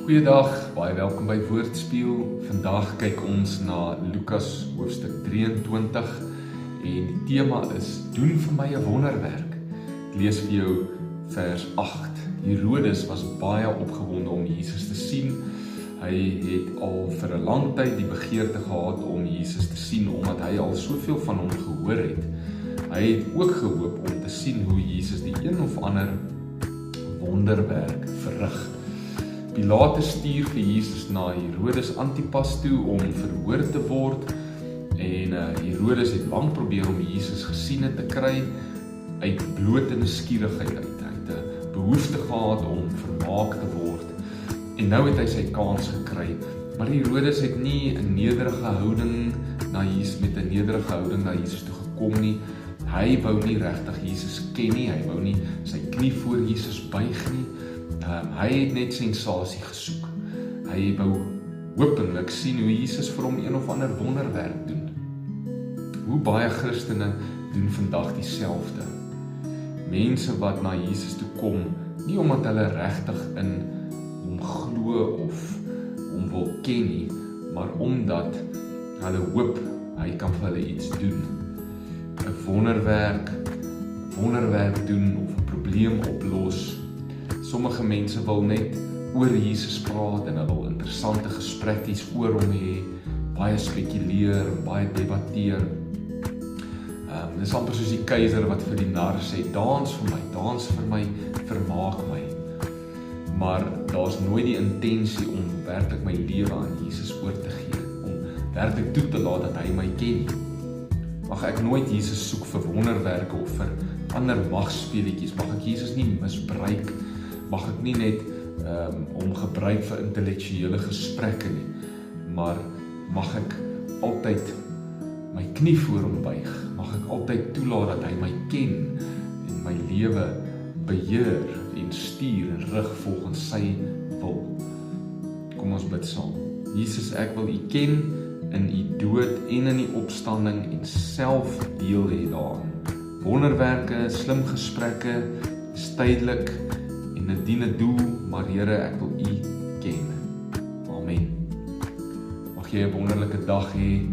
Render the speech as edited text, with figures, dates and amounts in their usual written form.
Goeiedag, baie welkom by Woordspeel. Vandag kyk ons na Lukas hoofstuk 23 en die tema is Doen vir my 'n wonderwerk. Ek lees vir jou vers 8. Herodes was baie opgewonde om Jesus te sien. Hy het al vir 'n lang tyd die begeerte gehad om Jesus te sien omdat hy al soveel van hom gehoor het. Hy het ook gehoop om te sien hoe Jesus die een of ander wonderwerk verrig. Pilatus stuur vir Jesus na Herodes Antipas toe om verhoor te word en Herodes het lang probeer om Jesus gesiene te kry uit blote nuuskierigheid uit. Hy het 'n behoefte gehad om vermaak te word en nou het hy sy kans gekry. Maar Herodes het nie 'n nederige houding na Jesus met 'n nederige houding na Jesus toe gekom nie. Hy wou nie regtig Jesus ken nie, hy wou nie sy knie voor Jesus buig nie. Hy het net sensasie gesoek. Hy wou hopelik sien hoe Jesus vir hom een of ander wonderwerk doen. Hoe baie Christene doen vandag dieselfde. Mense wat na Jesus toe kom, nie omdat hulle regtig in hom glo of hom wil ken nie, maar omdat hulle hoop hy kan vir hulle iets doen. 'n wonderwerk doen of 'n probleem oplos. Sommige mense wil net oor Jesus praat en hulle wil interessante gesprekkies oor hom hê, baie spekuleer en baie debatteer. Dit is amper soos die keiser wat vir die nar sê, dans vir my, vermaak my. Maar daar's nooit die intensie om werklik my lewe aan Jesus oor te gee, om werklik toe te laat dat hy my ken. Mag ek nooit Jesus soek vir wonderwerke of vir ander magspeletjies, mag ek Jesus nie misbruik, mag ek nie net om gebruik vir intellektuele gesprekke nie, maar mag ek altyd my knie voor hom buig, mag ek altyd toelaat dat hy my ken en my lewe beheer en stuur en rig volgens sy wil. Kom ons bid saam. Jesus, ek wil U ken in U dood en in die opstanding en self deel hê daarin. Wonderwerke, slim gesprekke, is tydelik en dit dien 'n doel, maar Here, ek wil U ken. Amen. Mag jy 'n wonderlike dag hê.